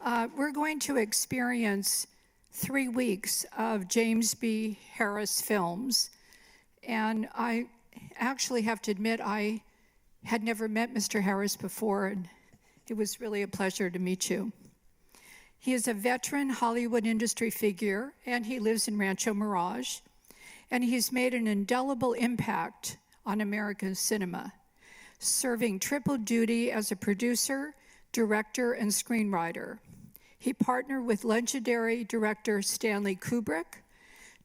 We're going to experience 3 weeks of James B. Harris films. And I actually have to admit, I had never met Mr. Harris before, and it was really a pleasure to meet you. He is a veteran Hollywood industry figure, and he lives in Rancho Mirage, and he's made an indelible impact on American cinema, serving triple duty as a producer, director, and screenwriter. He partnered with legendary director Stanley Kubrick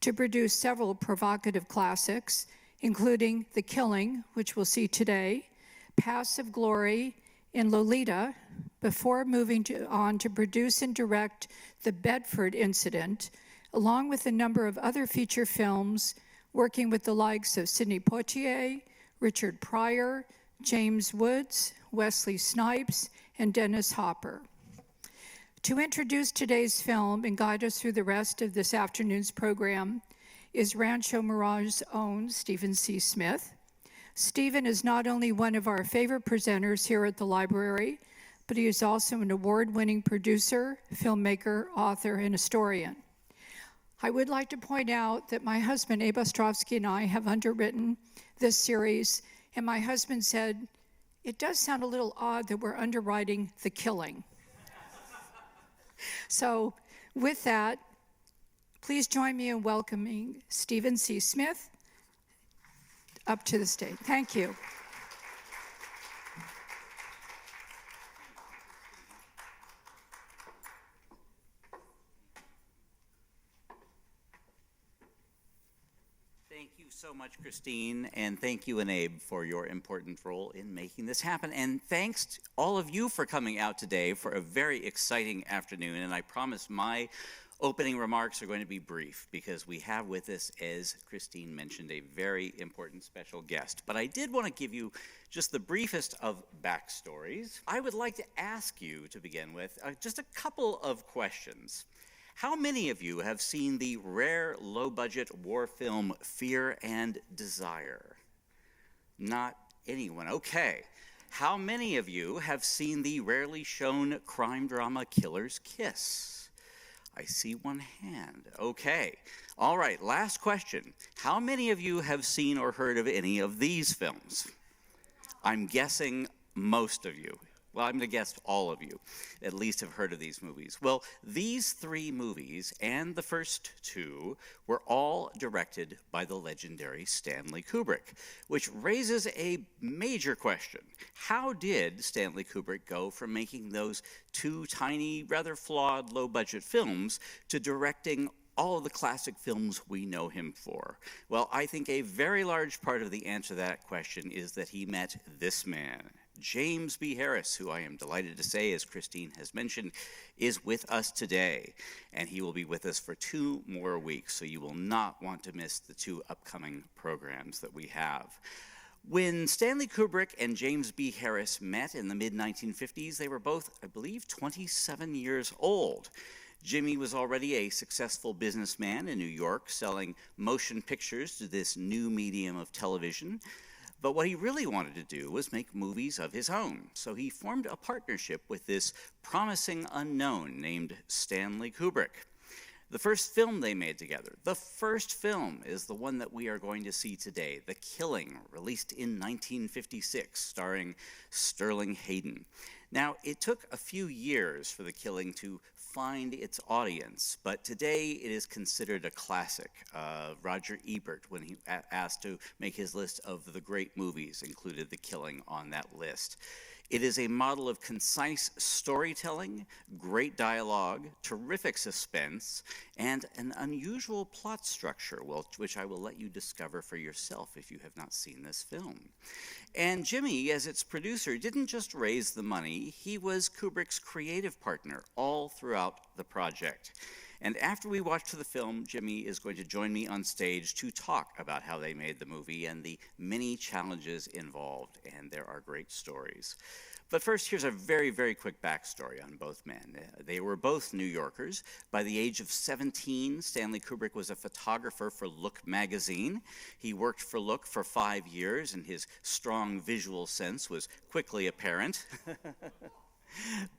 to produce several provocative classics, including The Killing, which we'll see today, Passive Glory, and Lolita, before moving on to produce and direct The Bedford Incident, along with a number of other feature films, working with the likes of Sidney Poitier, Richard Pryor, James Woods, Wesley Snipes, and Dennis Hopper. To introduce today's film and guide us through the rest of this afternoon's program is Rancho Mirage's own Stephen C. Smith. Stephen is not only one of our favorite presenters here at the library, but he is also an award-winning producer, filmmaker, author, and historian. I would like to point out that my husband, Abe Ostrovsky, and I have underwritten this series, and my husband said, it does sound a little odd that we're underwriting The Killing. So with that, please join me in welcoming Stephen C. Smith up to the stage. Thank you. Thank you so much, Christine, and thank you, Abe, for your important role in making this happen. And thanks to all of you for coming out today for a very exciting afternoon. And I promise my opening remarks are going to be brief because we have with us, as Christine mentioned, a very important special guest. But I did want to give you just the briefest of backstories. I would like to ask you, to begin with, just a couple of questions. How many of you have seen the rare low-budget war film Fear and Desire? Not anyone. Okay. How many of you have seen the rarely shown crime drama Killer's Kiss? I see one hand. Okay. All right. Last question. How many of you have seen or heard of any of these films? I'm guessing most of you. Well, I'm going to guess all of you at least have heard of these movies. Well, these 3 movies and the first 2 were all directed by the legendary Stanley Kubrick, which raises a major question. How did Stanley Kubrick go from making those 2 tiny, rather flawed, low-budget films to directing all of the classic films we know him for? Well, I think a very large part of the answer to that question is that he met this man, James B. Harris, who I am delighted to say, as Christine has mentioned, is with us today. And he will be with us for 2 more weeks, so you will not want to miss the 2 upcoming programs that we have. When Stanley Kubrick and James B. Harris met in the mid-1950s, they were both, I believe, 27 years old. Jimmy was already a successful businessman in New York, selling motion pictures to this new medium of television. But what he really wanted to do was make movies of his own. So he formed a partnership with this promising unknown named Stanley Kubrick. The first film they made together, the first film, is the one that we are going to see today, The Killing, released in 1956, starring Sterling Hayden. Now, it took a few years for The Killing to find its audience, but today it is considered a classic. Roger Ebert, when he asked to make his list of the great movies, included The Killing on that list. It is a model of concise storytelling, great dialogue, terrific suspense, and an unusual plot structure, which I will let you discover for yourself if you have not seen this film. And Jimmy, as its producer, didn't just raise the money, he was Kubrick's creative partner all throughout the project. And after we watch the film, Jimmy is going to join me on stage to talk about how they made the movie and the many challenges involved, and there are great stories. But first, here's a very, very quick backstory on both men. They were both New Yorkers. By the age of 17, Stanley Kubrick was a photographer for Look magazine. He worked for Look for 5 years, and his strong visual sense was quickly apparent.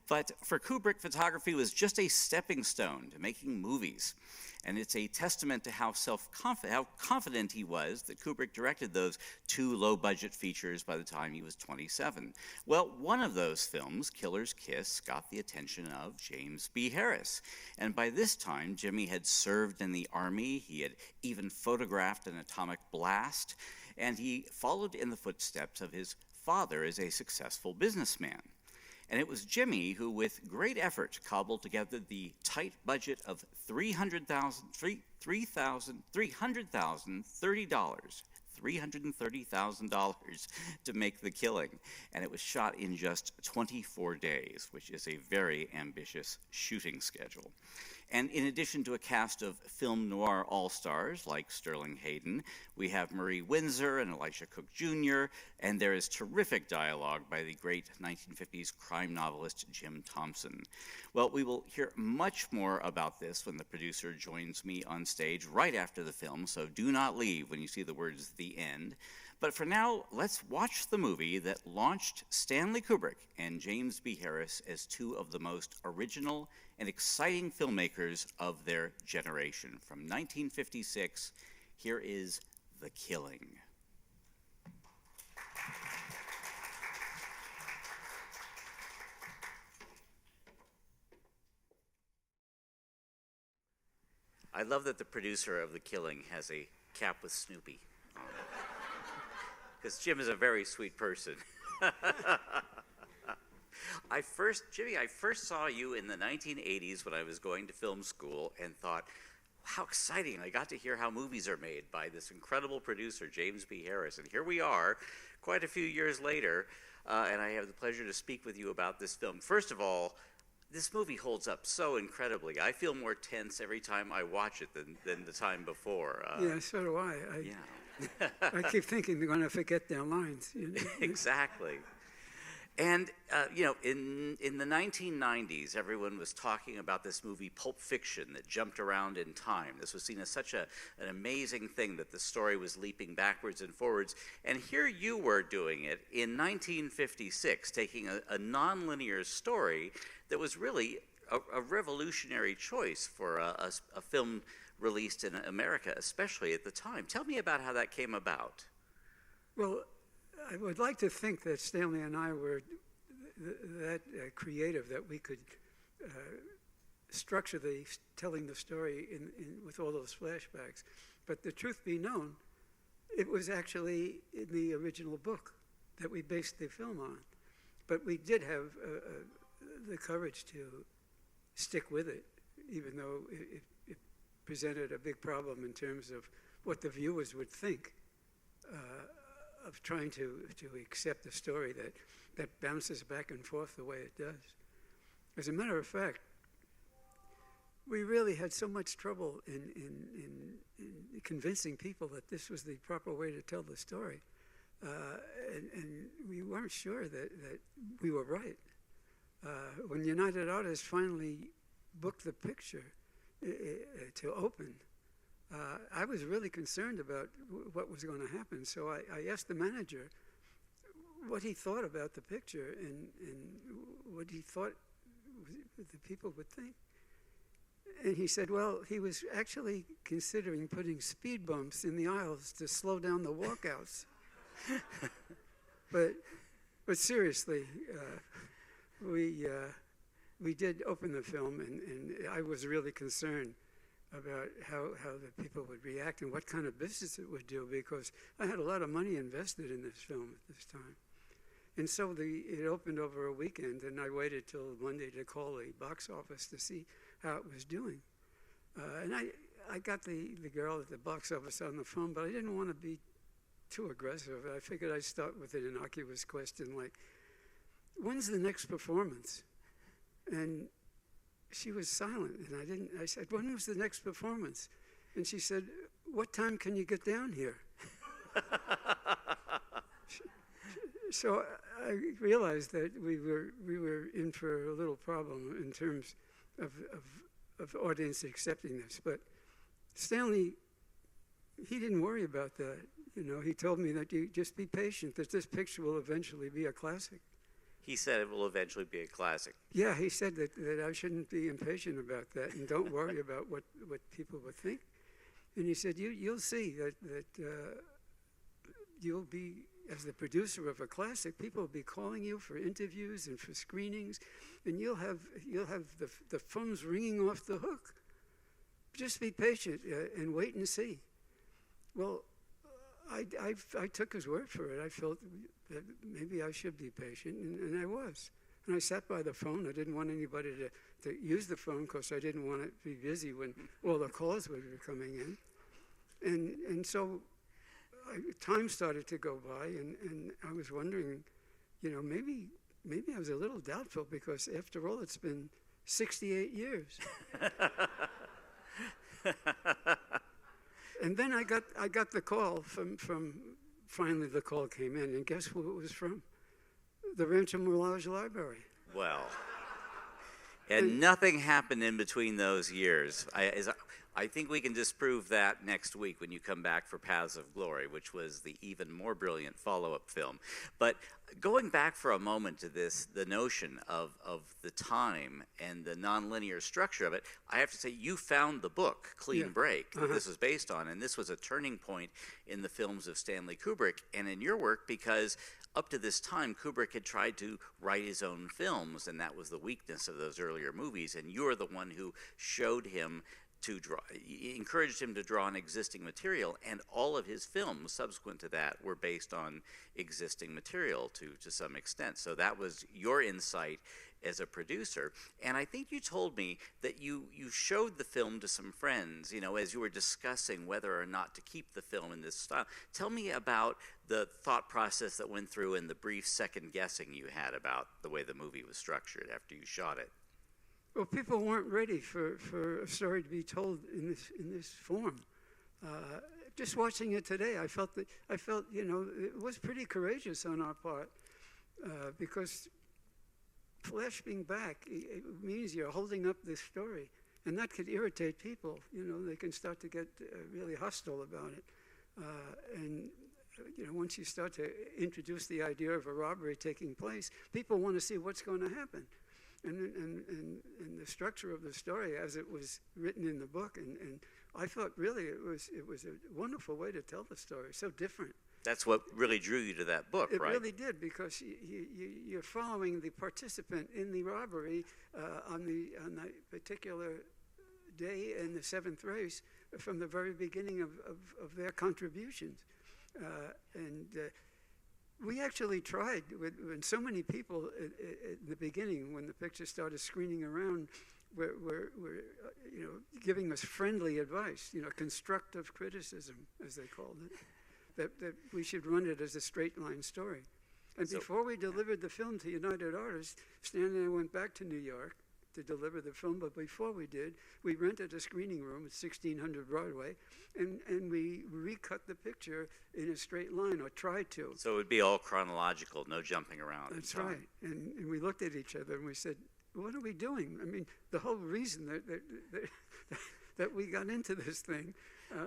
But for Kubrick, photography was just a stepping stone to making movies. And it's a testament to how confident he was that Kubrick directed those 2 low-budget features by the time he was 27. Well, one of those films, Killer's Kiss, got the attention of James B. Harris. And by this time, Jimmy had served in the Army. He had even photographed an atomic blast. And he followed in the footsteps of his father as a successful businessman. And it was Jimmy who, with great effort, cobbled together the tight budget of $330,000 to make The Killing. And it was shot in just 24 days, which is a very ambitious shooting schedule. And in addition to a cast of film noir all-stars like Sterling Hayden, we have Marie Windsor and Elisha Cook Jr., and there is terrific dialogue by the great 1950s crime novelist Jim Thompson. Well, we will hear much more about this when the producer joins me on stage right after the film, so do not leave when you see the words "the end." But for now, let's watch the movie that launched Stanley Kubrick and James B. Harris as 2 of the most original and exciting filmmakers of their generation. From 1956, here is The Killing. I love that the producer of The Killing has a cap with Snoopy on it. Because Jim is a very sweet person. Jimmy, I first saw you in the 1980s when I was going to film school and thought, how exciting. I got to hear how movies are made by this incredible producer, James B. Harris. And here we are, quite a few years later, and I have the pleasure to speak with you about this film. First of all, this movie holds up so incredibly. I feel more tense every time I watch it than the time before. Yeah, so do I. Yeah. I keep thinking they're going to forget their lines. You know? Exactly. And, in the 1990s, everyone was talking about this movie Pulp Fiction that jumped around in time. This was seen as such an amazing thing that the story was leaping backwards and forwards. And here you were doing it in 1956, taking a nonlinear story that was really a revolutionary choice for a film released in America, especially at the time. Tell me about how that came about. Well, I would like to think that Stanley and I were that creative that we could structure telling the story with all those flashbacks. But the truth be known, it was actually in the original book that we based the film on. But we did have the courage to stick with it, even though it presented a big problem in terms of what the viewers would think of trying to accept a story that bounces back and forth the way it does. As a matter of fact, we really had so much trouble in convincing people that this was the proper way to tell the story. And we weren't sure that we were right. When United Artists finally booked the picture to open, I was really concerned about what was going to happen. So I asked the manager what he thought about the picture and what he thought the people would think. And he said, well, he was actually considering putting speed bumps in the aisles to slow down the walkouts. But seriously, we did open the film, and I was really concerned about how the people would react and what kind of business it would do, because I had a lot of money invested in this film at this time. And so it opened over a weekend, and I waited till Monday to call the box office to see how it was doing. And I got the girl at the box office on the phone, but I didn't want to be too aggressive. I figured I'd start with an innocuous question like, when's the next performance? And she was silent, and I said, when was the next performance? And she said, what time can you get down here? So I realized that we were in for a little problem in terms of audience accepting this. But Stanley, he didn't worry about that. You know, he told me that you just be patient, that this picture will eventually be a classic. He said it will eventually be a classic. Yeah, he said that I shouldn't be impatient about that and don't worry about what people would think. And he said, you'll see that you'll be, as the producer of a classic, people will be calling you for interviews and for screenings, and you'll have the phones ringing off the hook. Just be patient and wait and see. Well, I took his word for it. I felt that maybe I should be patient, and I was. And I sat by the phone. I didn't want anybody to use the phone because I didn't want it to be busy when all the calls were coming in. And so time started to go by, and I was wondering, maybe I was a little doubtful because after all, it's been 68 years. And then I got the call from finally the call came in, and guess who it was from? The Rancho Mirage Library. Well, and nothing happened in between those years. I think we can disprove that next week when you come back for Paths of Glory, which was the even more brilliant follow-up film. But going back for a moment to the notion of the time and the nonlinear structure of it, I have to say you found the book, Clean Break, that this was based on, and this was a turning point in the films of Stanley Kubrick and in your work because up to this time, Kubrick had tried to write his own films, and that was the weakness of those earlier movies, and you're the one who showed him to draw, encouraged him to draw on existing material, and all of his films subsequent to that were based on existing material to some extent. So that was your insight as a producer. And I think you told me that you showed the film to some friends, as you were discussing whether or not to keep the film in this style. Tell me about the thought process that went through and the brief second guessing you had about the way the movie was structured after you shot it. Well, people weren't ready for a story to be told in this form. Just watching it today, I felt it was pretty courageous on our part because flashing back it means you're holding up this story, and that could irritate people. They can start to get really hostile about it, and once you start to introduce the idea of a robbery taking place, people want to see what's going to happen. And the structure of the story as it was written in the book, and I thought really it was a wonderful way to tell the story, so different. That's what really drew you to that book, right? It really did, because you're following the participant in the robbery on the particular day in the seventh race from the very beginning of their contributions. We actually tried, when so many people at the beginning, when the picture started screening around, were giving us friendly advice, constructive criticism, as they called it, that we should run it as a straight line story. And before we delivered the film to United Artists, Stanley and I went back to New York to deliver the film, but before we did, we rented a screening room at 1600 Broadway, and we recut the picture in a straight line, or tried to. So it would be all chronological, no jumping around. That's right. And we looked at each other and we said, what are we doing? I mean, the whole reason that we got into this thing,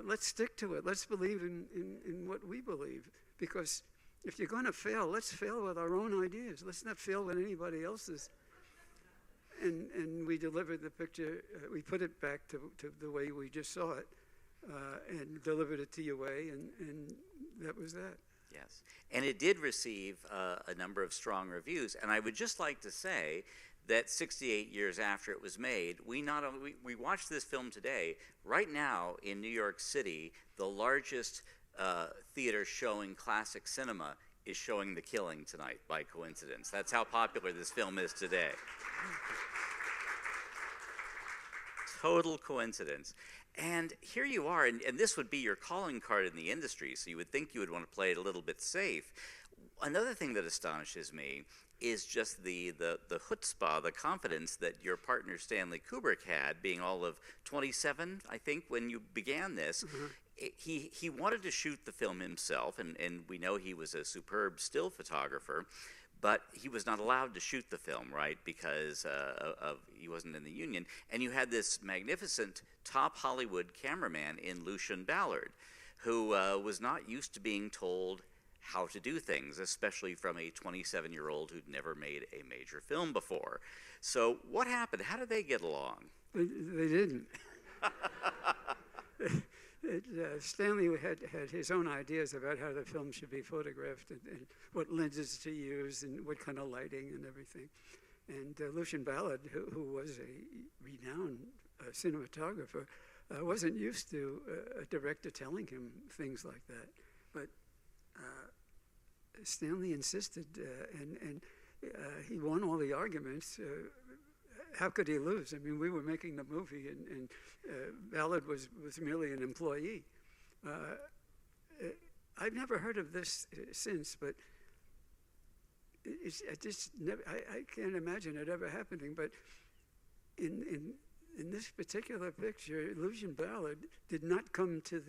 let's stick to it. Let's believe in what we believe, because if you're going to fail, let's fail with our own ideas. Let's not fail with anybody else's. And we delivered the picture, we put it back to the way we just saw it, and delivered it to UA, and that was that. Yes, and it did receive a number of strong reviews, and I would just like to say that 68 years after it was made, we watched this film today. Right now in New York City, the largest theater showing classic cinema is showing The Killing tonight, by coincidence. That's how popular this film is today. Total coincidence. And here you are, and this would be your calling card in the industry, so you would think you would want to play it a little bit safe. Another thing that astonishes me is just the chutzpah, the confidence that your partner Stanley Kubrick had, being all of 27, I think, when you began this. Mm-hmm. He wanted to shoot the film himself, and we know he was a superb still photographer, but he was not allowed to shoot the film, right, because he wasn't in the union. And you had this magnificent top Hollywood cameraman in Lucien Ballard, who was not used to being told how to do things, especially from a 27-year-old who'd never made a major film before. So what happened? How did they get along? They didn't. Stanley had his own ideas about how the film should be photographed and what lenses to use and what kind of lighting and everything. And Lucian Ballard, who was a renowned cinematographer, wasn't used to a director telling him things like that. But Stanley insisted, and he won all the arguments. How could he lose? I mean, we were making the movie, and Ballard was merely an employee. I've never heard of this since, but I can't imagine it ever happening. But in this particular picture, Lucian Ballard did not come to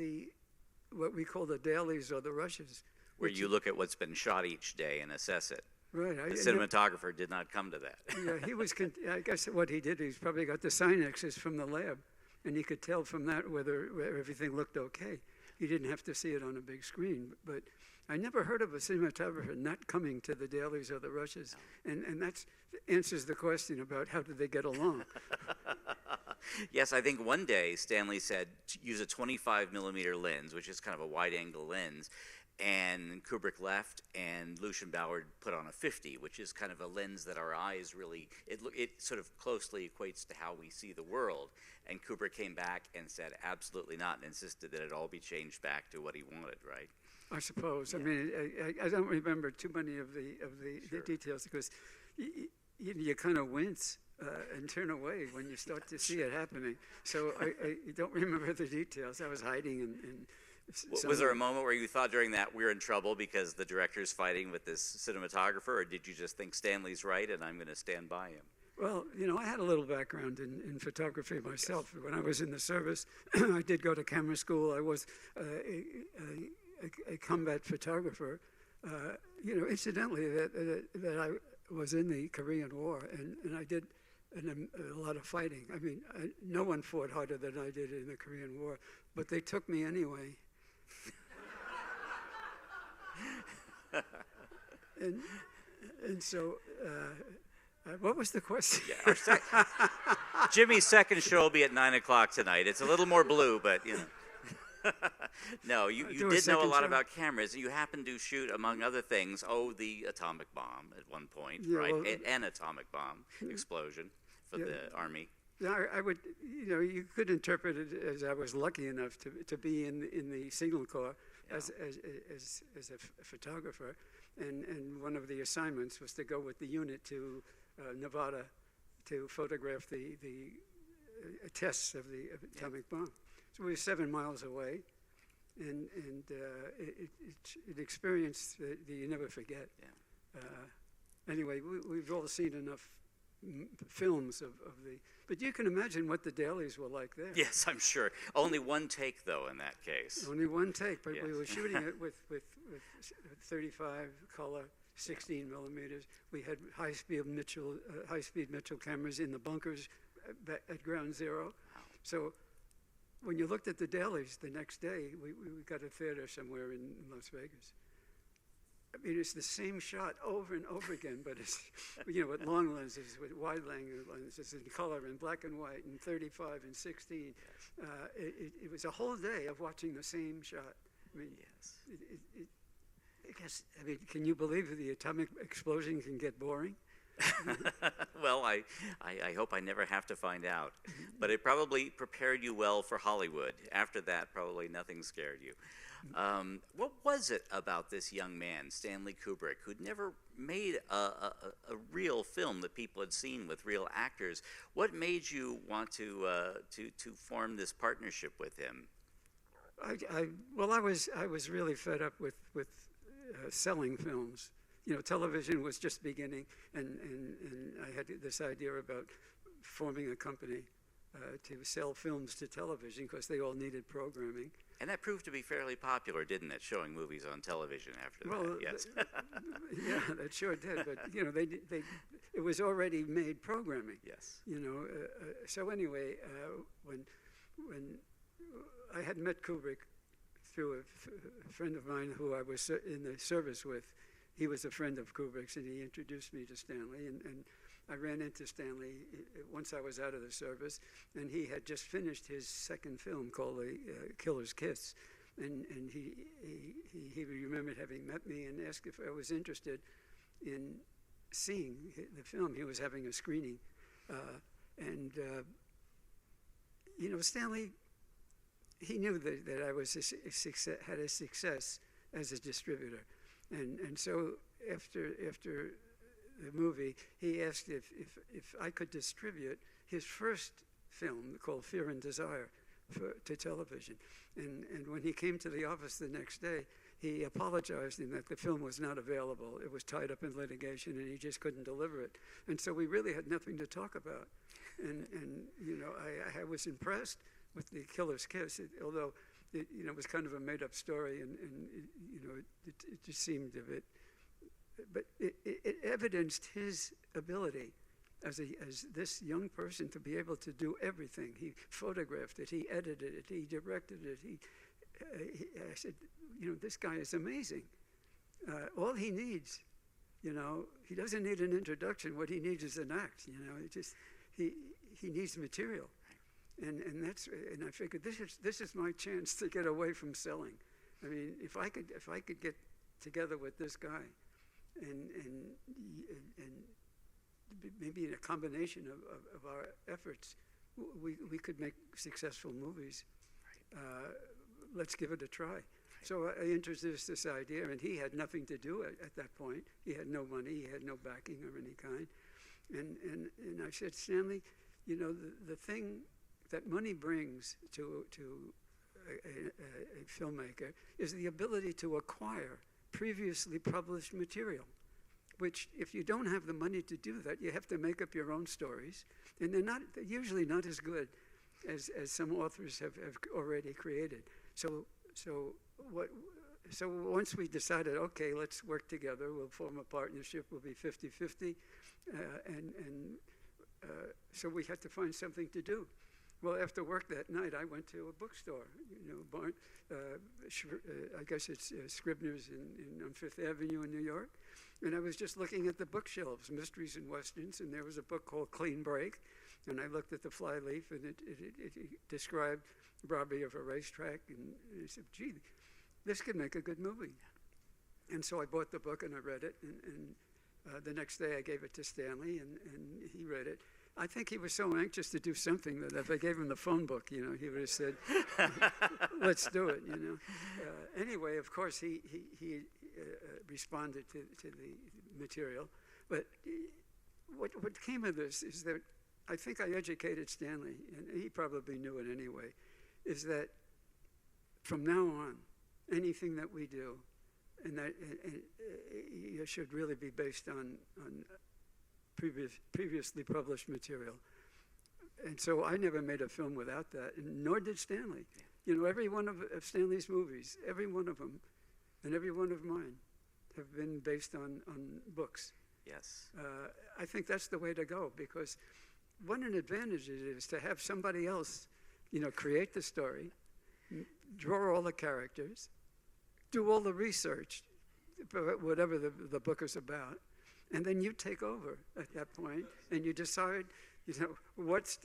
what we call the dailies or the rushes. Where you look at what's been shot each day and assess it. Right. The cinematographer did not come to that. Yeah, he was. I guess what he did, he's probably got the Synexes from the lab, and he could tell from that whether everything looked okay. He didn't have to see it on a big screen. But I never heard of a cinematographer not coming to the dailies or the rushes, and that answers the question about how did they get along. Yes, I think one day Stanley said use a 25 millimeter lens, which is kind of a wide angle lens. And Kubrick left, and Lucian Ballard put on a 50, which is kind of a lens that our eyes really, it sort of closely equates to how we see the world. And Kubrick came back and said absolutely not, and insisted that it all be changed back to what he wanted, right? I suppose. Yeah. I mean, I don't remember too many of the details because you kind of wince and turn away when you start to see it happening. So I don't remember the details. I was hiding and was there a moment where you thought during that we're in trouble because the director's fighting with this cinematographer, or did you just think Stanley's right and I'm going to stand by him? Well, I had a little background in photography myself. Yes. When I was in the service, I did go to camera school. I was a combat photographer. Incidentally, that I was in the Korean War, and I did a lot of fighting. I mean, no one fought harder than I did in the Korean War, but they took me anyway. and so, what was the question? Yeah, Jimmy's second show will be at 9 o'clock tonight. It's a little more blue, but No, you did know a lot about cameras. You happened to shoot, among other things, the atomic bomb at one point, yeah, right? Well, an atomic bomb explosion for the Army. I would, you could interpret it as I was lucky enough to be in the signal corps as a photographer, and one of the assignments was to go with the unit to Nevada to photograph the tests of the atomic bomb. So we were 7 miles away, and it experienced that you never forget. Yeah. Anyway, we've all seen enough films of the, but you can imagine what the dailies were like there. Yes, I'm sure. Only one take, though, in that case. Only one take, but yes. We were shooting it with 35 color, 16 millimeters. We had high-speed Mitchell cameras in the bunkers at ground zero. Wow. So when you looked at the dailies the next day, we got a theater somewhere in Las Vegas. I mean, it's the same shot over and over again, but it's, with long lenses, with wide-angle lenses, in color, in black and white, in 35 and 16. It was a whole day of watching the same shot. I mean, yes. I guess, can you believe that the atomic explosion can get boring? Well, I hope I never have to find out. But it probably prepared you well for Hollywood. After that, probably nothing scared you. What was it about this young man, Stanley Kubrick, who'd never made a real film that people had seen with real actors? What made you want to form this partnership with him? I was really fed up with selling films. Television was just beginning, and I had this idea about forming a company to sell films to television because they all needed programming. And that proved to be fairly popular, didn't it? Showing movies on television after that. Yes. Yeah, that sure did. But it was already made programming. Yes. So anyway, when I had met Kubrick through a friend of mine who I was in the service with. He was a friend of Kubrick's, and he introduced me to Stanley. And I ran into Stanley once I was out of the service, and he had just finished his second film called The Killer's Kiss. And he remembered having met me and asked if I was interested in seeing the film. He was having a screening. Stanley, he knew that I was had a success as a distributor. And so after the movie, he asked if I could distribute his first film called Fear and Desire to television. And when he came to the office the next day, he apologized in that the film was not available. It was tied up in litigation, and he just couldn't deliver it. And so we really had nothing to talk about. And I was impressed with The Killer's Kiss, although it was kind of a made-up story, and it just seemed a bit. But it evidenced his ability as this young person to be able to do everything. He photographed it, he edited it, he directed it. I said, this guy is amazing. All he needs, he doesn't need an introduction. What he needs is an act. He needs material, and I figured this is my chance to get away from selling. I mean, if I could get together with this guy, and maybe in a combination of our efforts, we could make successful movies. Let's give it a try. So I introduced this idea, and he had nothing to do at that point. He had no money, he had no backing of any kind. And I said, Stanley, the thing that money brings to a filmmaker is the ability to acquire previously published material, which if you don't have the money to do that, you have to make up your own stories, and they're usually not as good as some authors have already created. So once we decided, okay, let's work together, we'll form a partnership, we'll be 50-50, so we had to find something to do. Well, after work that night, I went to a bookstore, I guess it's Scribner's on Fifth Avenue in New York, and I was just looking at the bookshelves, Mysteries and Westerns, and there was a book called Clean Break, and I looked at the flyleaf, and it described robbery of a racetrack, and I said, gee, this could make a good movie. And so I bought the book and I read it, and the next day I gave it to Stanley, and he read it. I think he was so anxious to do something that if I gave him the phone book, he would have said, let's do it, Anyway, of course, he responded to the material. But what came of this is that I think I educated Stanley, and he probably knew it anyway, is that from now on, anything that we do, and that it should really be based on previously published material. And so I never made a film without that, and nor did Stanley. Every one of Stanley's movies, every one of them, and every one of mine have been based on books. Yes. I think that's the way to go, because what an advantage it is to have somebody else, create the story, draw all the characters, do all the research, whatever the book is about, and then you take over at that point, and you decide, what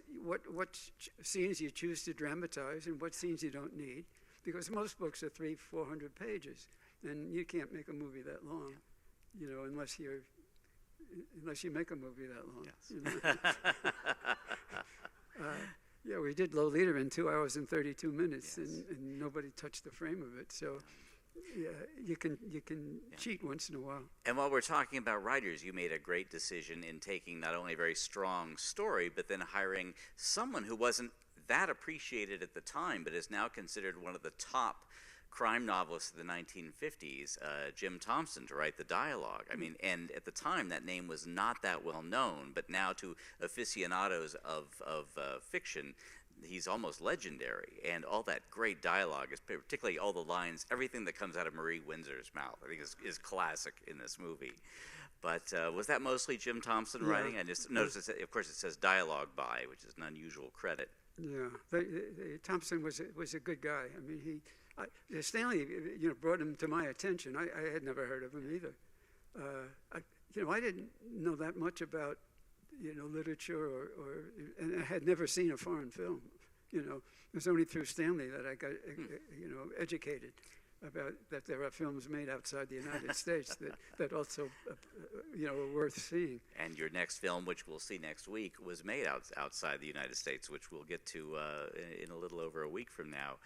scenes you choose to dramatize and what scenes you don't need, because most books are 300-400 pages, and you can't make a movie that long, unless you make a movie that long. Yes. Yeah, we did Lolita in 2 hours and 32 minutes, yes. and nobody touched the frame of it. So, yeah, you can cheat once in a while. And while we're talking about writers, you made a great decision in taking not only a very strong story, but then hiring someone who wasn't that appreciated at the time, but is now considered one of the top crime novelists of the 1950s, Jim Thompson, to write the dialogue. I mean, and at the time that name was not that well known, but now to aficionados of fiction, he's almost legendary. And all that great dialogue, particularly all the lines, everything that comes out of Marie Windsor's mouth, I think is classic in this movie. But was that mostly Jim Thompson writing? I just noticed, of course, it says dialogue by, which is an unusual credit. Yeah, Thompson was a good guy. I mean, Stanley, brought him to my attention. I had never heard of him either. I didn't know that much about, literature and I had never seen a foreign film. It was only through Stanley that I got, educated about that there are films made outside the United States that also, are worth seeing. And your next film, which we'll see next week, was made outside the United States, which we'll get to in a little over a week from now.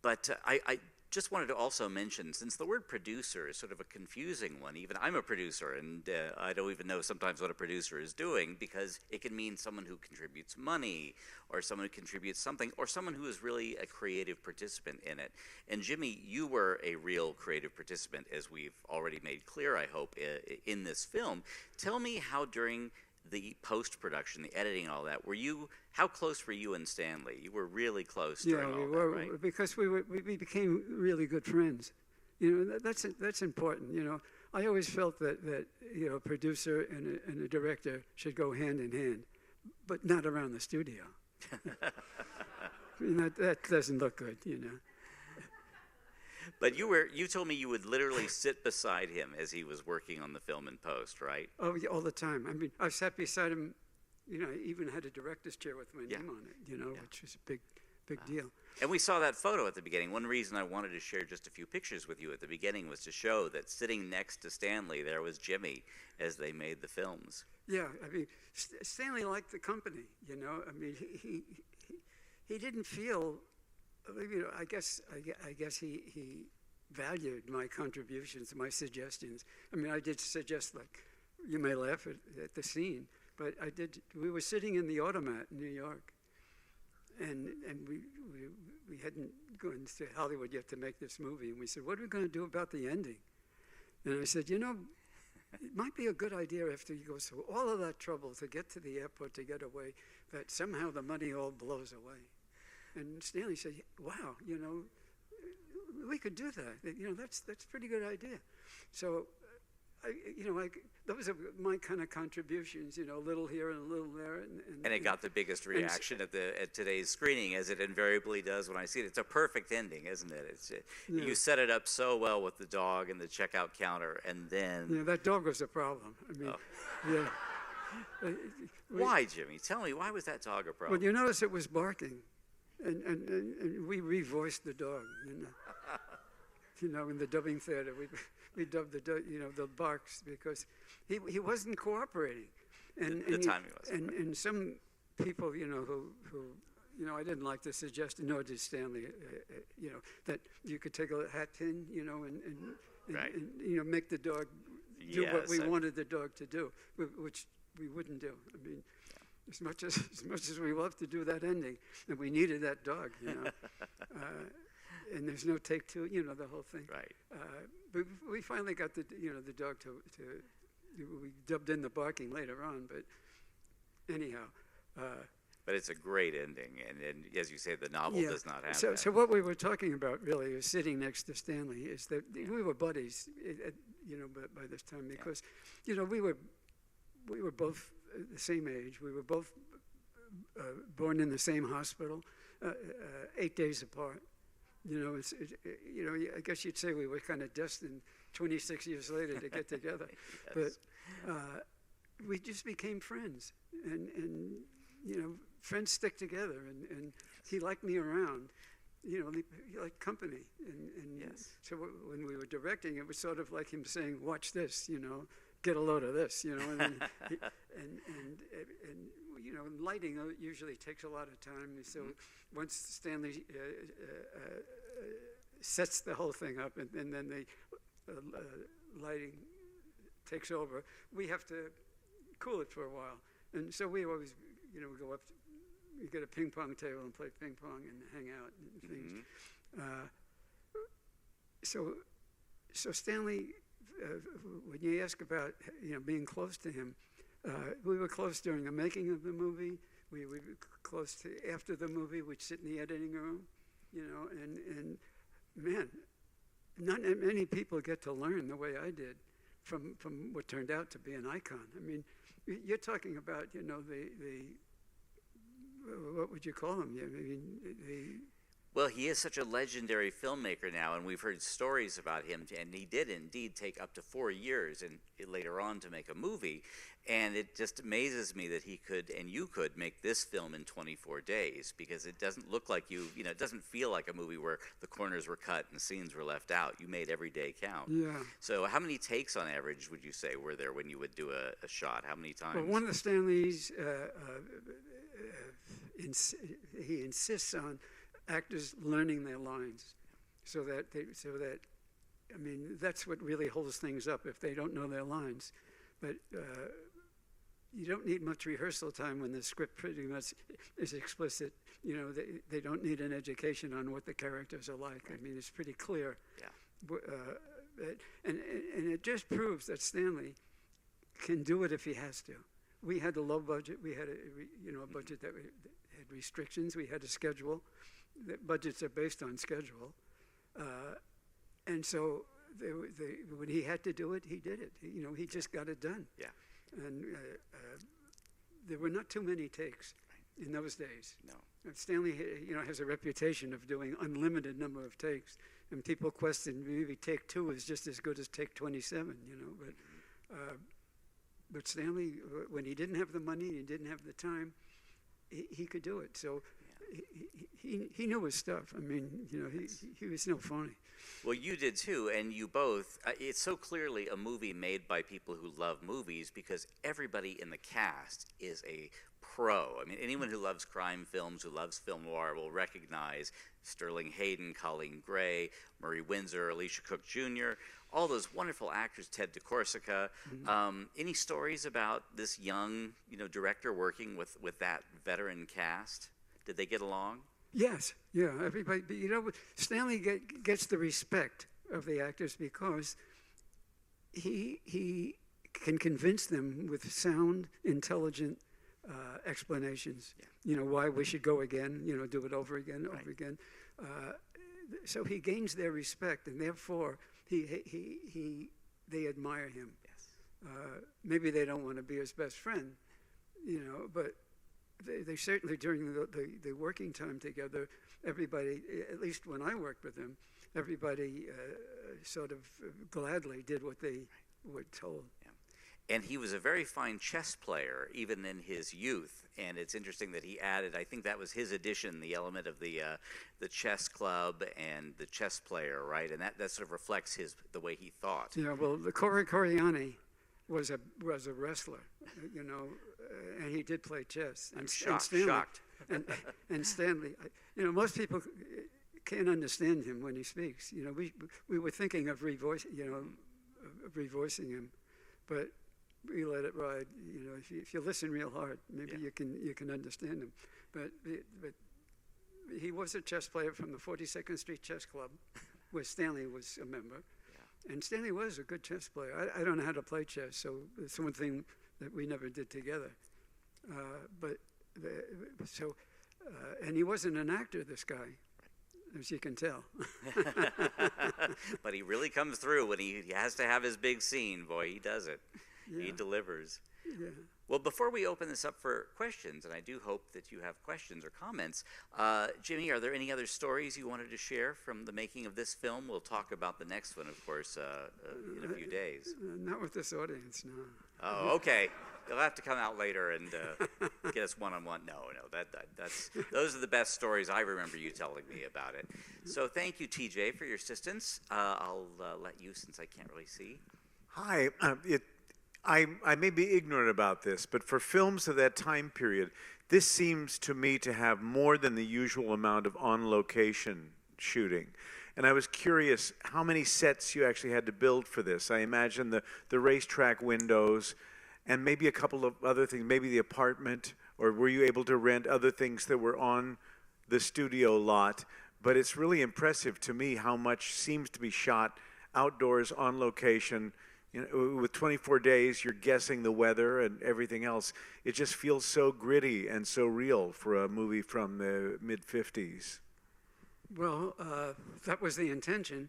But I just wanted to also mention, since the word producer is sort of a confusing one, even I'm a producer, and I don't even know sometimes what a producer is doing, because it can mean someone who contributes money, or someone who contributes something, or someone who is really a creative participant in it. And Jimmy, you were a real creative participant, as we've already made clear, I hope, in this film. Tell me how during the post-production, the editing, all that, how close were you and Stanley? You were really close during all that, right? Yeah, because we became really good friends. That's important. I always felt that a producer and a director should go hand in hand, but not around the studio. That doesn't look good, But you told me you would literally sit beside him as he was working on the film in post, right? Oh, yeah, all the time. I mean, I sat beside him. I even had a director's chair with my name on it. Which was a big deal. And we saw that photo at the beginning. One reason I wanted to share just a few pictures with you at the beginning was to show that sitting next to Stanley, there was Jimmy as they made the films. Yeah, I mean, Stanley liked the company. I mean, he didn't feel. I guess he valued my contributions, my suggestions. I mean, I did suggest, like, you may laugh at the scene, but I did. We were sitting in the Automat in New York, and we hadn't gone to Hollywood yet to make this movie, and we said, what are we going to do about the ending? And I said, it might be a good idea after you go through all of that trouble to get to the airport to get away, that somehow the money all blows away. And Stanley said, wow, we could do that. That's a pretty good idea. So, those are my kind of contributions, a little here and a little there. And it got the biggest reaction at today's screening, as it invariably does when I see it. It's a perfect ending, isn't it? You set it up so well with the dog and the checkout counter, and then... that dog was a problem. I mean, Why, Jimmy? Tell me, why was that dog a problem? Well, you notice it was barking. And we revoiced the dog, in the dubbing theater, we dubbed the barks because he wasn't cooperating, and the time he wasn't. And some people, who I didn't like to suggest, nor did Stanley, that you could take a hat pin, and make the dog do what we wanted the dog to do, which we wouldn't do. I mean. As much as we love to do that ending, and we needed that dog, and there's no take two, the whole thing. Right. But we finally got the dog to we dubbed in the barking later on, but anyhow. But it's a great ending, and as you say, the novel does not have that. So what we were talking about really is sitting next to Stanley is that we were buddies, by this time, because, we were both the same age. We were both born in the same hospital, 8 days apart. I guess you'd say we were kind of destined 26 years later to get together. Yes. But we just became friends, and friends stick together. And he liked me around. He liked company. And yes. So when we were directing, it was sort of like him saying, "Watch this," get a load of this, and then lighting usually takes a lot of time. So once Stanley sets the whole thing up, and then the lighting takes over, we have to cool it for a while. And so we always, go up, we get a ping pong table and play ping pong and hang out and things. So Stanley. When you ask about being close to him, we were close during the making of the movie. We were close to after the movie. We'd sit in the editing room, and man, not many people get to learn the way I did from what turned out to be an icon. I mean, you're talking about the what would you call him? I mean, Well, he is such a legendary filmmaker now, and we've heard stories about him, and he did indeed take up to 4 years and later on to make a movie. And it just amazes me that he could, and you could, make this film in 24 days, because it doesn't look like it doesn't feel like a movie where the corners were cut and scenes were left out. You made every day count. Yeah. So how many takes on average would you say were there when you would do a shot? How many times? Well, one of the Stanleys, he insists on actors learning their lines, so that I mean, that's what really holds things up if they don't know their lines. But you don't need much rehearsal time when the script pretty much is explicit. You know, they don't need an education on what the characters are like. I mean, it's pretty clear. Yeah. And it just proves that Stanley can do it if he has to. We had a low budget. We had a budget that had restrictions. We had a schedule. The budgets are based on schedule, and so when he had to do it, he did it. He just got it done. Yeah. And there were not too many takes in those days. No. And Stanley, has a reputation of doing unlimited number of takes, and people question maybe take 2 is just as good as take 27. But Stanley, when he didn't have the money, he didn't have the time, he could do it. So. He knew his stuff. I mean, he was no phony. Well, you did too, and you both. It's so clearly a movie made by people who love movies, because everybody in the cast is a pro. I mean, anyone who loves crime films, who loves film noir, will recognize Sterling Hayden, Colleen Gray, Murray Windsor, Alicia Cook Jr., all those wonderful actors, Ted DeCorsica. Mm-hmm. Any stories about this young, director working with that veteran cast? Did they get along? Yes, yeah. Everybody, Stanley gets the respect of the actors because he can convince them with sound, intelligent explanations. Yeah. Why we should go again. Do it over again, over again. So he gains their respect, and therefore they admire him. Yes. Maybe they don't want to be his best friend, but. They certainly, during the working time together, everybody, at least when I worked with them, everybody sort of gladly did what they were told. Yeah. And he was a very fine chess player, even in his youth. And it's interesting that he added, I think that was his addition, the element of the chess club and the chess player, right? And that sort of reflects the way he thought. Yeah, well, the Coriani was a wrestler, and he did play chess. I'm shocked. And Stanley, most people can't understand him when he speaks. We were thinking of revoicing him, but we let it ride. If you listen real hard, maybe you can understand him. But he was a chess player from the 42nd Street Chess Club, where Stanley was a member. And Stanley was a good chess player. I don't know how to play chess, so it's one thing that we never did together. And he wasn't an actor, this guy, as you can tell. But he really comes through when he has to have his big scene. Boy, he does it. Yeah. He delivers. Yeah. Well, before we open this up for questions, and I do hope that you have questions or comments, Jimmy, are there any other stories you wanted to share from the making of this film? We'll talk about the next one, of course, in a few days. Not with this audience, no. Oh, okay. You'll have to come out later and get us one-on-one. No, that's those are the best stories I remember you telling me about it. So thank you, TJ, for your assistance. I'll let you, since I can't really see. Hi. I may be ignorant about this, but for films of that time period, this seems to me to have more than the usual amount of on-location shooting. And I was curious how many sets you actually had to build for this. I imagine the racetrack windows and maybe a couple of other things, maybe the apartment, or were you able to rent other things that were on the studio lot? But it's really impressive to me how much seems to be shot outdoors on location. With 24 days, you're guessing the weather and everything else. It just feels so gritty and so real for a movie from the mid-50s. Well, that was the intention.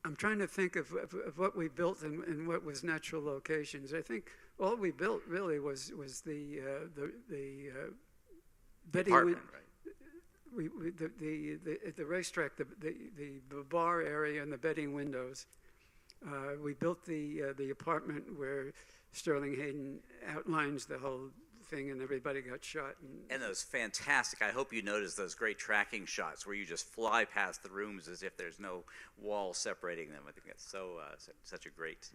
I'm trying to think of what we built and what was natural locations. I think all we built really was the Betty apartment, right? at the racetrack, the bar area and the betting windows. We built the apartment where Sterling Hayden outlines the whole thing, and everybody got shot. And those fantastic, I hope you noticed those great tracking shots where you just fly past the rooms as if there's no wall separating them. I think that's such a great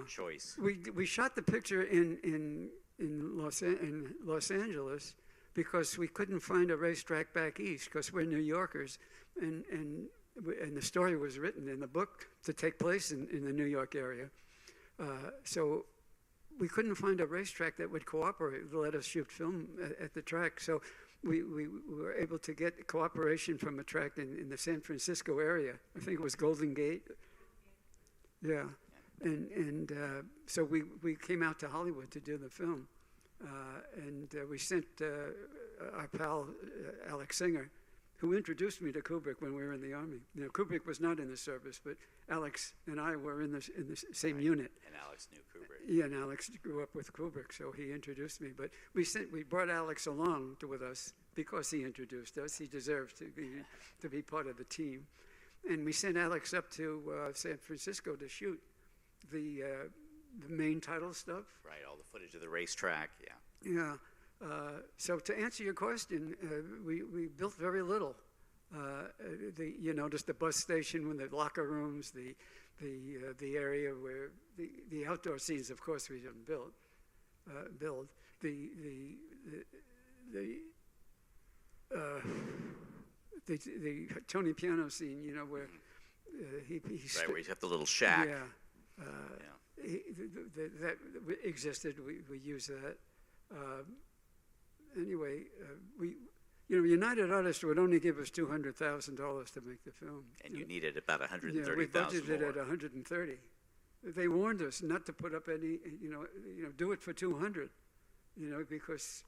choice. We shot the picture in Los Angeles because we couldn't find a racetrack back east because we're New Yorkers, and the story was written in the book to take place in the New York area. So we couldn't find a racetrack that would cooperate, let us shoot film at the track. So we were able to get cooperation from a track in the San Francisco area. I think it was Golden Gate. Yeah. And so we came out to Hollywood to do the film. And we sent our pal, Alex Singer, who introduced me to Kubrick when we were in the Army. You know, Kubrick was not in the service, but Alex and I were in the same unit. And Alex knew Kubrick. Yeah, and Alex grew up with Kubrick, so he introduced me. But we brought Alex along with us because he introduced us. He deserves to be part of the team. And we sent Alex up to San Francisco to shoot the main title stuff. Right, all the footage of the racetrack, yeah. Yeah. So to answer your question, we built very little. You notice the bus station, the locker rooms, the area where the outdoor scenes. Of course, we didn't build. The Tony Piano scene, you know, where where you have the little shack. Yeah. That existed. We used that. Anyway, United Artists would only give us $200,000 to make the film. And you needed about 130,000 Yeah, we budgeted more. at 130. They warned us not to put up any, do it for 200, because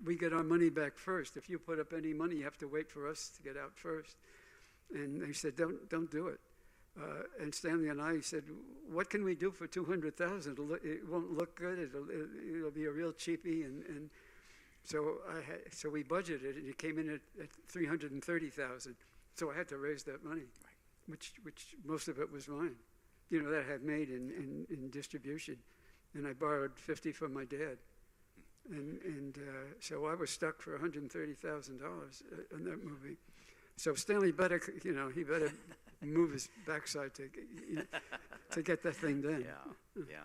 we get our money back first. If you put up any money, you have to wait for us to get out first. And they said, don't do it. And Stanley and I said, what can we do for 200,000? It won't look good. It'll be a real cheapie. And so we budgeted, and it came in at 330,000. So I had to raise that money, which most of it was mine. That I had made in distribution, and I borrowed 50 from my dad. And so I was stuck for $130,000 on that movie. So Stanley better, he better move his backside to get that thing done. Yeah.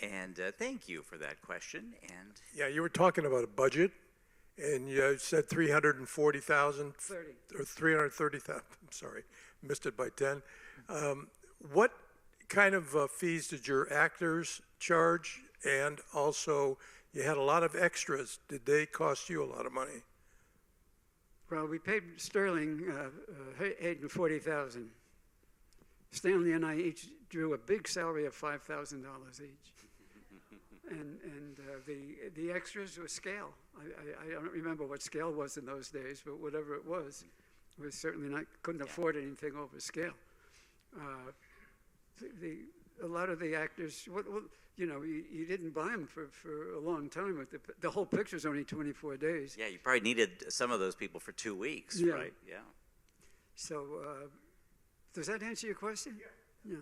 And thank you for that question. And yeah, you were talking about a budget, and you said 340,000 or 330,000. I'm sorry, missed it by 10. What kind of fees did your actors charge? And also, you had a lot of extras. Did they cost you a lot of money? Well, we paid Sterling Hayden $40,000. Stanley and I each drew a big salary of $5,000 each. And the extras were scale. I don't remember what scale was in those days, but whatever it was certainly couldn't afford anything over scale. A lot of the actors, you didn't buy them for a long time. The whole picture's only 24 days. yeah, you probably needed some of those people for 2 weeks, Yeah. right? Yeah. So does that answer your question? Yeah.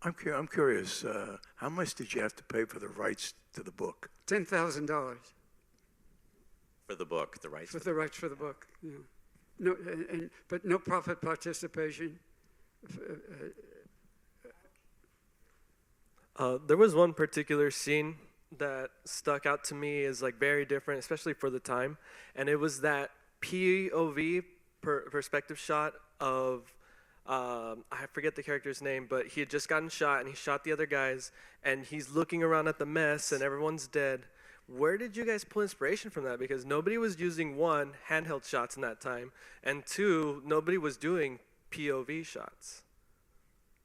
I'm curious, how much did you have to pay for the rights to the book? $10,000 For the book, the rights. for the rights for the book. Yeah. No, but no profit participation. There was one particular scene that stuck out to me as like very different, especially for the time, and it was that POV perspective shot of I forget the character's name, but he had just gotten shot and he shot the other guys, and he's looking around at the mess and everyone's dead. Where did you guys pull inspiration from that? Because nobody was using, one, handheld shots in that time, and two, nobody was doing POV shots.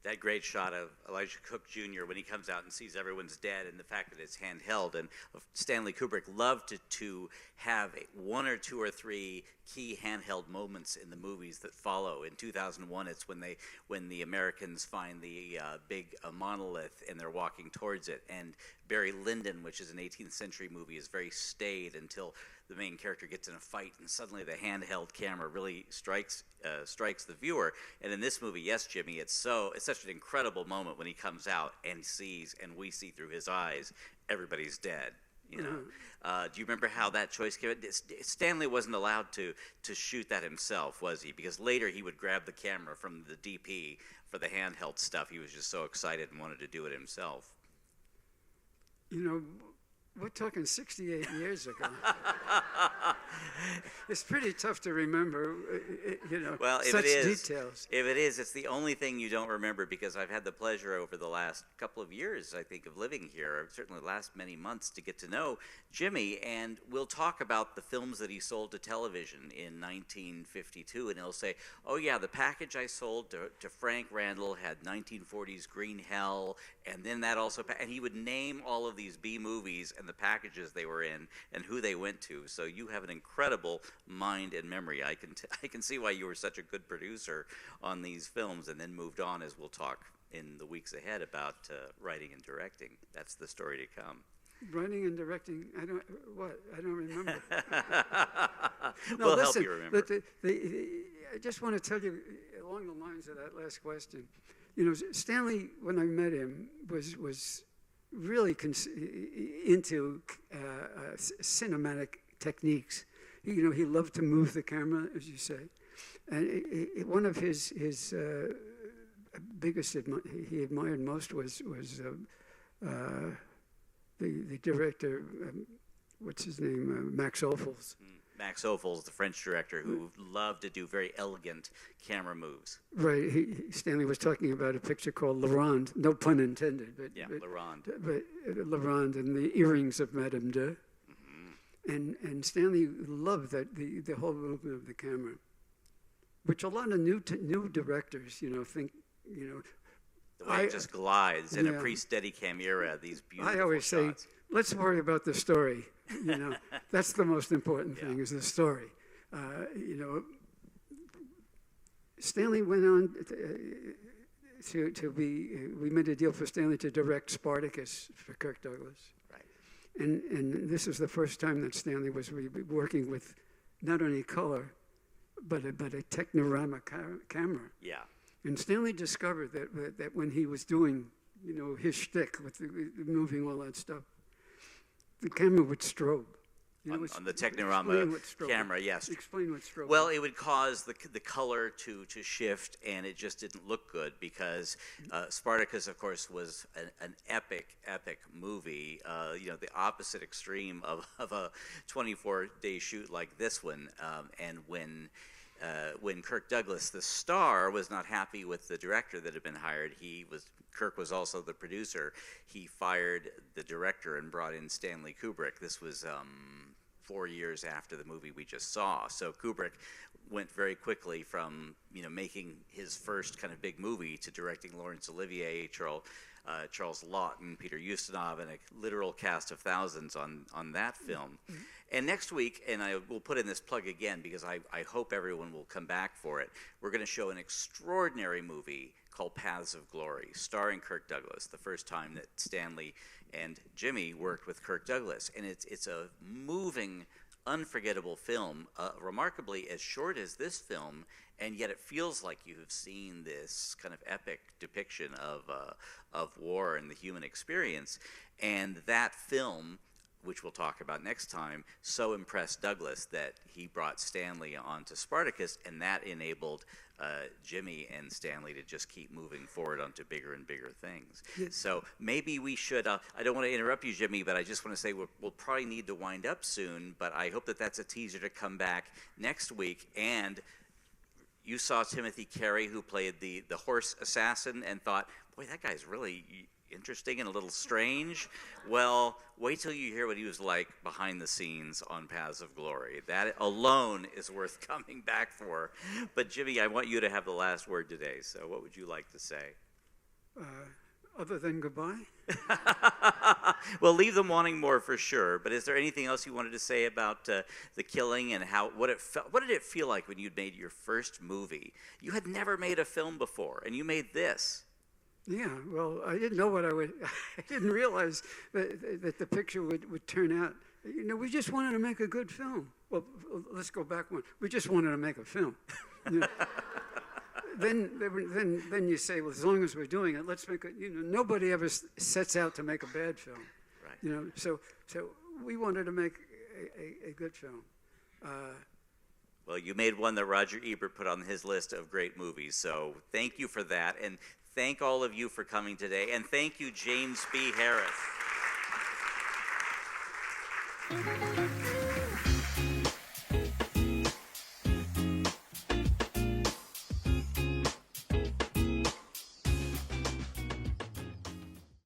That great shot of Elijah Cook Jr. when he comes out and sees everyone's dead, and the fact that it's handheld. And Stanley Kubrick loved to have one or two or three key handheld moments in the movies that follow. In 2001, it's when the Americans find the big monolith and they're walking towards it. And Barry Lyndon, which is an 18th century movie, is very staid until the main character gets in a fight, and suddenly the handheld camera really strikes the viewer. And in this movie, yes, Jimmy, it's such an incredible moment when he comes out and sees, and we see through his eyes, everybody's dead. Do you remember how that choice came? Stanley wasn't allowed to shoot that himself, was he? Because later he would grab the camera from the DP for the handheld stuff. He was just so excited and wanted to do it himself. We're talking 68 years ago. It's pretty tough to remember, well, such details. If it is, it's the only thing you don't remember, because I've had the pleasure over the last couple of years, I think, of living here, or certainly the last many months, to get to know Jimmy, and we'll talk about the films that he sold to television in 1952, and he'll say, oh yeah, the package I sold to Frank Randall had 1940s Green Hell, and then that also, and he would name all of these B movies and the packages they were in and who they went to. So you have an incredible mind and memory. I can see why you were such a good producer on these films, and then moved on, as we'll talk in the weeks ahead, about writing and directing. That's the story to come. Writing and directing, I don't remember. We'll help you remember. I just want to tell you, along the lines of that last question, Stanley, when I met him, was really into cinematic techniques. He loved to move the camera, as you say. And one of his biggest he admired most was the director, what's his name, Max Ophuls. Max Ophuls, the French director, who loved to do very elegant camera moves. Right. Stanley was talking about a picture called La Ronde, no pun intended. But La Ronde. But La Ronde and the earrings of Madame de. Mm-hmm. And Stanley loved that the whole movement of the camera, which a lot of new directors, think, The way it just glides in a pre-Steadicam era, these beautiful I always shots. say, let's worry about the story. That's the most important thing, is the story. Stanley went on to be, we made a deal for Stanley to direct Spartacus for Kirk Douglas. Right. And this was the first time that Stanley was working with not only color, but a Technorama camera. Yeah. And Stanley discovered that when he was doing, his shtick with moving all that stuff, the camera would strobe. On the Technorama camera, yes. Explain what strobe. Well, it would cause the color to shift, and it just didn't look good, because Spartacus, of course, was an epic movie. The opposite extreme of a 24-day shoot like this one. And when Kirk Douglas, the star, was not happy with the director that had been hired, Kirk was also the producer. He fired the director and brought in Stanley Kubrick. This was 4 years after the movie we just saw. So Kubrick went very quickly from making his first kind of big movie to directing Laurence Olivier, Charles Laughton, Peter Ustinov, and a literal cast of thousands on that film. Mm-hmm. And next week, and I will put in this plug again because I hope everyone will come back for it, we're going to show an extraordinary movie called Paths of Glory, starring Kirk Douglas, the first time that Stanley and Jimmy worked with Kirk Douglas. And it's a moving, unforgettable film, remarkably as short as this film, and yet it feels like you have seen this kind of epic depiction of war and the human experience. And that film, which we'll talk about next time, so impressed Douglas that he brought Stanley onto Spartacus, and that enabled Jimmy and Stanley to just keep moving forward onto bigger and bigger things. Yes. So maybe we should, I don't want to interrupt you, Jimmy, but I just want to say we'll probably need to wind up soon, but I hope that that's a teaser to come back next week. And you saw Timothy Carey, who played the horse assassin, and thought, boy, that guy's really interesting and a little strange. Well, wait till you hear what he was like behind the scenes on Paths of Glory. That alone is worth coming back for. But Jimmy, I want you to have the last word today. So what would you like to say? other than goodbye? Well, leave them wanting more for sure. But is there anything else you wanted to say about the killing and what it felt? What did it feel like when you'd made your first movie? You had never made a film before, and you made this. Yeah, well, I didn't know what I would. I didn't realize that the picture would turn out. You know, we just wanted to make a good film. Well, let's go back one. We just wanted to make a film. You know? Then you say, well, as long as we're doing it, let's make it. You know, nobody ever sets out to make a bad film. Right. You know, so we wanted to make a good film. Well, you made one that Roger Ebert put on his list of great movies. So thank you for that, and thank all of you for coming today, and thank you, James B. Harris.